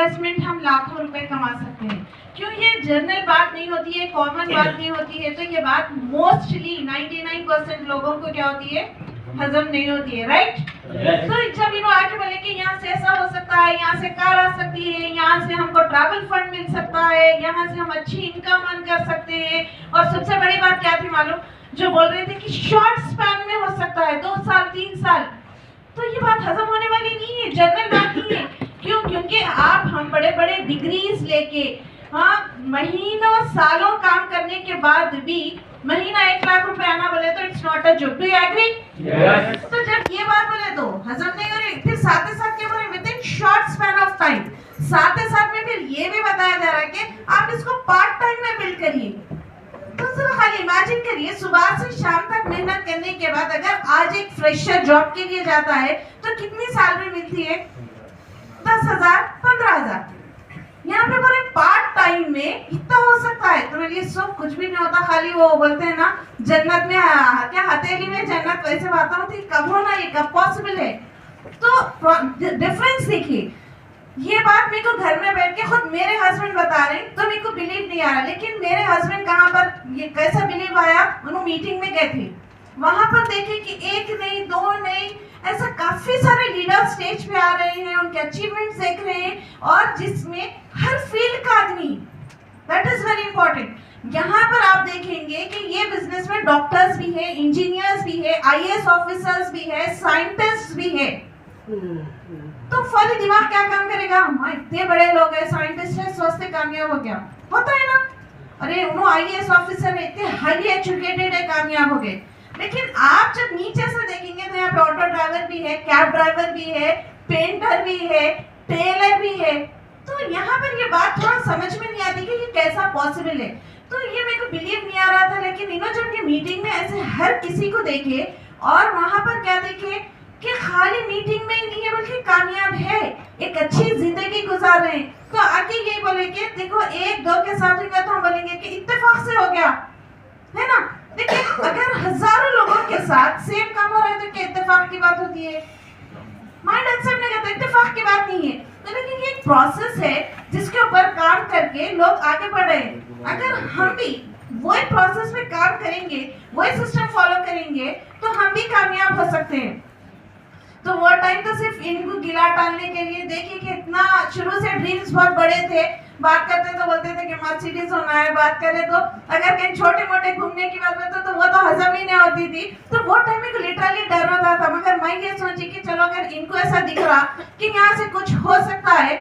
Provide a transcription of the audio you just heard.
Investment हम लाखों रुपए कमा सकते हैं। क्यों ये जनरल बात नहीं होती है, कॉमन बात नहीं होती है, तो ये बात मोस्टली 99% लोगों को क्या होती है, हजम नहीं होती है, राइट? तो जब इन्हों आके बोले कि यहाँ से ऐसा हो सकता है, यहाँ से कार आ सकती है, यहाँ से हमको ट्रैवल फंड मिल सकता है, यहाँ से हम अच्छी इनकम अर्न कर सकते हैं, और सबसे बड़ी बात क्या थी मालूम, जो बोल रहे थे कि शॉर्ट स्पैन में हो सकता है, 2 साल 3 साल, तो ये बात हजम होने वाली नहीं है, जनरल बात नहीं है। क्यों? क्योंकि हम बड़े बड़े डिग्रीज लेके, हाँ, महीनों सालों काम करने के बाद भी महीना 1 लाख रुपए आना बोले तो it's not a joke. Do you agree? Yes. तो जब ये बात बोले तो हजम नहीं हो रही, फिर साथ ही साथ क्या बोले, with in short span of time, साथ ही साथ में फिर ये भी बताया जा रहा है कि आप इसको पार्ट टाइम में बिल्ड करिए। तो जरा खाली इमेजिन करिए, सुबह से शाम तक मेहनत करने के बाद अगर आज एक फ्रेशर जॉब के लिए जाता है तो कितनी सैलरी मिलती है? 10,000 15,000। यहाँ पे बोले पार्ट टाइम में इतना हो सकता है, तो मेरे लिए सब कुछ भी नहीं होता, खाली वो बोलते हैं ना जन्नत में क्या हथेली में जन्नत, वैसे बात होती, कब होना, ये कब पॉसिबल है? तो डिफरेंस देखिए, ये बात मेरे को घर में बैठ के खुद मेरे हस्बैंड बता रहे हैं तो मेरे को बिलीव नहीं आ रहा, लेकिन मेरे हस्बैंड कहाँ पर ये कैसा बिलीव आया, उन्होंने मीटिंग में गए थे, वहां पर देखे कि 1 नहीं 2 नहीं, ऐसा काफी सारे लीडर स्टेज पे आ रहे हैं, उनके अचीवमेंट्स देख रहे हैं, और जिसमें हर फील्ड का आदमी, दैट इज वेरी इंपॉर्टेंट। यहाँ पर आप देखेंगे कि ये बिजनेस में डॉक्टर्स भी है, इंजीनियर्स भी है, आईएएस ऑफिसर्स भी है, साइंटिस्ट भी है। तो फल दिमाग क्या काम करेगा, हम इतने बड़े लोग हैं, साइंटिस्ट है, स्वस्थ कामयाब हो गया, होता है ना? अरे उन्होंने आईएएस ऑफिसर है, इतने हाईली एजुकेटेड है, कामयाब हो गए। लेकिन आप जब नीचे से देखेंगे तो यहाँ पे ऑटो ड्राइवर भी है, कैब ड्राइवर भी है, पेंटर भी है, टेलर भी है। तो यहाँ पर ये बात थोड़ा समझ में नहीं आती कि ये कैसा पॉसिबल है। तो ये मेरे को बिलीव नहीं आ रहा था, लेकिन इन्होंने जब ये मीटिंग में ऐसे हर किसी को देखे और वहां पर क्या देखे कि खाली मीटिंग में ही नहीं है बल्कि कामयाब है, एक अच्छी जिंदगी गुजार रहे हैं, तो आके ये बोले कि देखो 1-2 के साथ होगा तो हम बोलेंगे कि इत्तेफाक से हो गया, है ना? लेकिन अगर हजारों लोगों के साथ सेम काम हो रहा है तो क्या इत्तेफाक की बात होती है? माइंड एक्सेप्ट नहीं करता, इत्तेफाक की बात नहीं है। तो लेकिन ये एक प्रोसेस है जिसके ऊपर काम करके लोग आगे बढ़ रहे हैं। अगर हम भी वही प्रोसेस में काम करेंगे, वही सिस्टम फॉलो करेंगे, तो हम भी कामयाब हो सकते हैं। तो वो टाइम तो सिर्फ इनको गिला टालने के लिए, देखिए कि इतना शुरू से ड्रीम्स बहुत बड़े थे, बात करते तो बोलते थे कि मर्सिडीज होना है, बात करें तो अगर कहीं छोटे मोटे घूमने की बात होती तो वो तो हजम ही नहीं होती थी। तो वो टाइम में लिटरली डर होता था, मगर मैं ये सोची कि चलो अगर इनको ऐसा दिख रहा कि यहाँ से कुछ हो सकता है